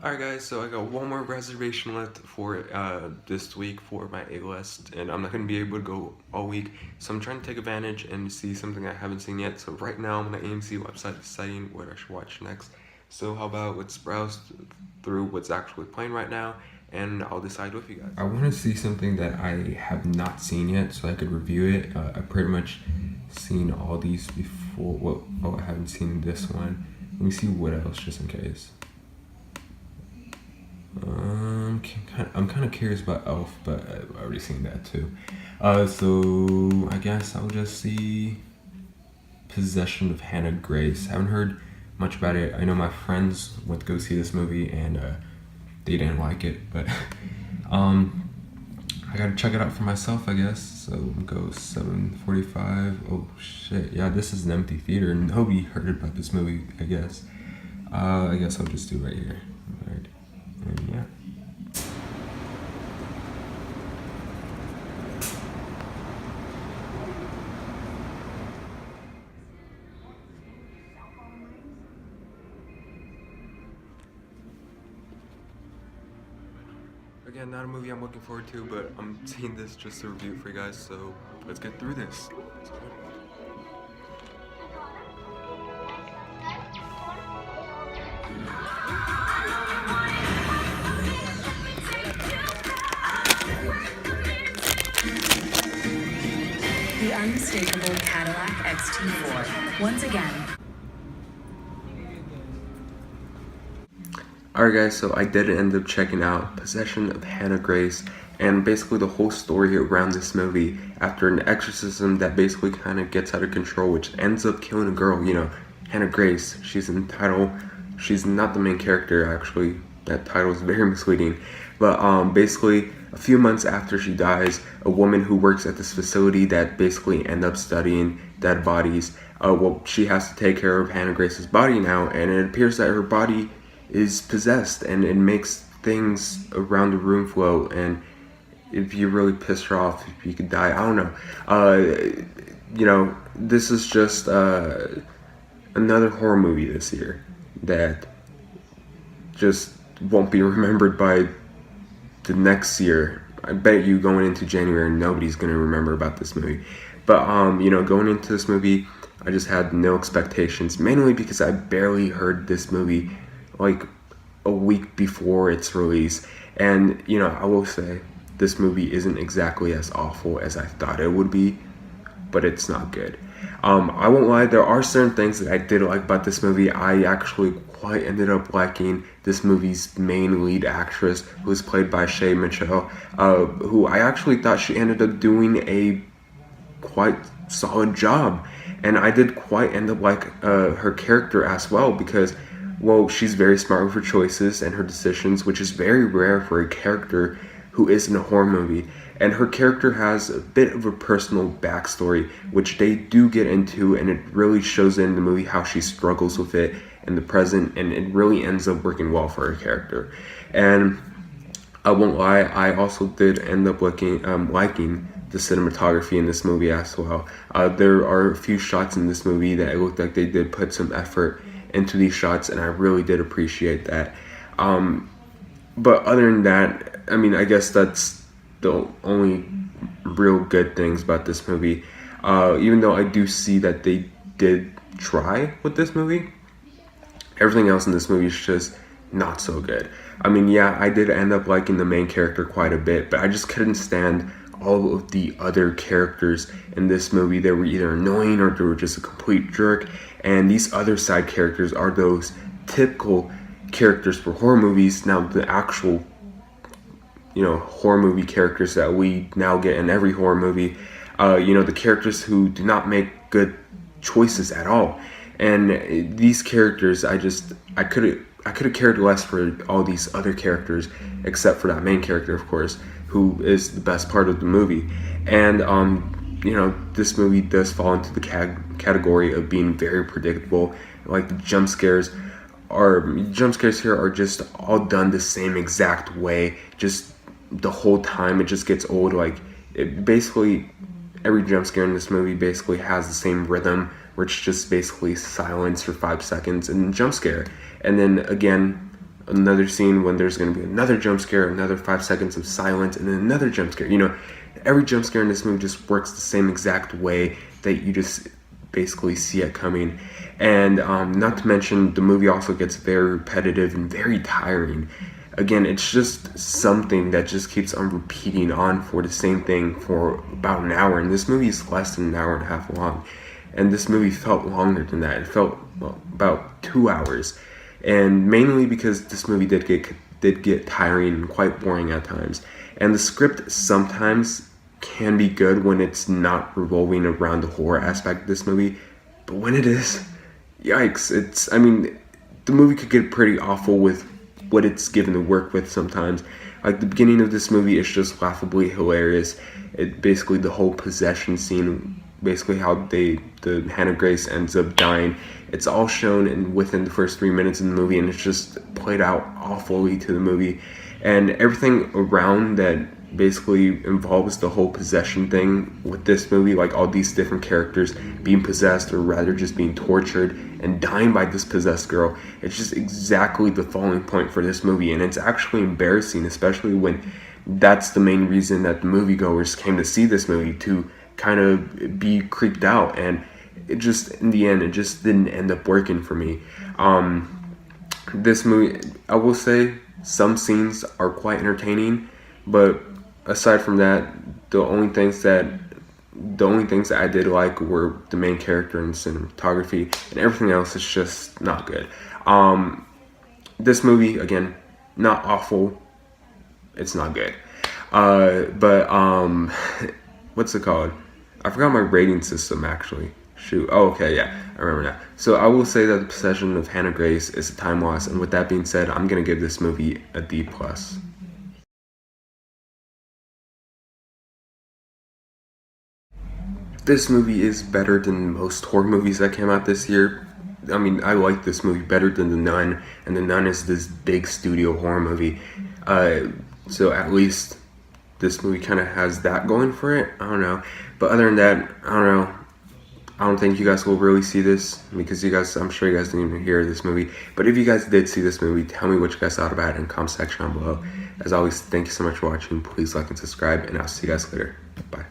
Alright guys, so I got one more reservation left for this week for my A-list, and I'm not going to be able to go all week, so I'm trying to take advantage and see something I haven't seen yet. So right now I'm on the AMC website deciding what I should watch next. So how about let's browse through what's actually playing right now, and I'll decide with you guys. I want to see something that I have not seen yet so I could review it. I pretty much seen all these before. Well, oh, I haven't seen this one. Let me see what else just in case. I'm kind of curious about Elf, but I've already seen that too. So I guess I'll just see Possession of Hannah Grace. Haven't heard much about it. I know my friends went to go see this movie and they didn't like it, but I gotta check it out for myself, I guess. So go 7:45. Oh shit! Yeah, this is an empty theater, and nobody heard about this movie. I guess. I guess I'll just do right here. Alright. And yeah. Again, not a movie I'm looking forward to, but I'm seeing this just to review for you guys, so let's get through this. The unmistakable Cadillac XT4. Once again. Alright guys, so I did end up checking out Possession of Hannah Grace, and basically the whole story around this movie after an exorcism that basically kind of gets out of control, which ends up killing a girl, Hannah Grace. She's in the title. She's not the main character, actually. That title is very misleading. But basically, a few months after she dies, a woman who works at this facility that basically end up studying dead bodies, she has to take care of Hannah Grace's body now, and it appears that her body is possessed, and it makes things around the room float, and if you really piss her off, you could die. I don't know. This is just another horror movie this year that just won't be remembered by the next year. I bet you going into January, nobody's gonna remember about this movie. But going into this movie, I just had no expectations, mainly because I barely heard this movie like a week before its release. And I will say this movie isn't exactly as awful as I thought it would be, but it's not good. I won't lie, there are certain things that I did like about this movie. I actually quite ended up liking this movie's main lead actress, who was played by Shay Mitchell, who I actually thought she ended up doing a quite solid job. And I did quite end up like her character as well, because she's very smart with her choices and her decisions, which is very rare for a character who is in a horror movie. And her character has a bit of a personal backstory, which they do get into, and it really shows in the movie how she struggles with it in the present, and it really ends up working well for her character. And I won't lie, I also did end up liking the cinematography in this movie as well. There are a few shots in this movie that it looked like they did put some effort into these shots, and I really did appreciate that. But other than that, I guess that's the only real good things about this movie. Even though I do see that they did try with this movie, everything else in this movie is just not so good. Yeah, I did end up liking the main character quite a bit, but I just couldn't stand all of the other characters in this movie. They were either annoying or they were just a complete jerk. And these other side characters are those typical characters for horror movies. Now, the actual, horror movie characters that we now get in every horror movie, the characters who do not make good choices at all. And these characters, I could have cared less for all these other characters, except for that main character, of course, who is the best part of the movie. And this movie does fall into the category of being very predictable. Like the jump scares here are just all done the same exact way. Just the whole time, it just gets old. Like every jump scare in this movie basically has the same rhythm, where it's just basically silence for 5 seconds and jump scare. And then again, another scene when there's going to be another jump scare, another 5 seconds of silence, and then another jump scare. Every jump scare in this movie just works the same exact way that you just basically see it coming. And not to mention, the movie also gets very repetitive and very tiring. Again, it's just something that just keeps on repeating on for the same thing for about an hour. And this movie is less than an hour and a half long. And this movie felt longer than that. It felt about 2 hours. And mainly because this movie did get tiring and quite boring at times. And the script sometimes can be good when it's not revolving around the horror aspect of this movie. But when it is, yikes. The movie could get pretty awful with what it's given to work with sometimes. Like the beginning of this movie is just laughably hilarious. Basically the whole possession scene, basically how the Hannah Grace ends up dying. It's all shown within the first 3 minutes of the movie, and it's just played out awfully to the movie. And everything around that basically involves the whole possession thing with this movie, like all these different characters being possessed, or rather just being tortured and dying by this possessed girl. It's just exactly the falling point for this movie, and it's actually embarrassing, especially when that's the main reason that the moviegoers came to see this movie, to kind of be creeped out. And it just, in the end, it just didn't end up working for me. This movie, I will say, some scenes are quite entertaining, but aside from that, the only things that I did like were the main character and cinematography, and everything else is just not good. This movie, again, not awful, it's not good. What's it called? I forgot my rating system, actually. Shoot. Oh, okay, yeah, I remember now. So I will say that the possession of Hannah Grace is a time loss, and with that being said, I'm gonna give this movie a D+. This movie is better than most horror movies that came out this year. I like this movie better than The Nun, and The Nun is this big studio horror movie. So at least this movie kind of has that going for it. I don't know. But other than that, I don't know. I don't think you guys will really see this, because I'm sure you guys didn't even hear this movie. But if you guys did see this movie, tell me what you guys thought about it in the comment section down below. As always, thank you so much for watching. Please like and subscribe, and I'll see you guys later. Bye.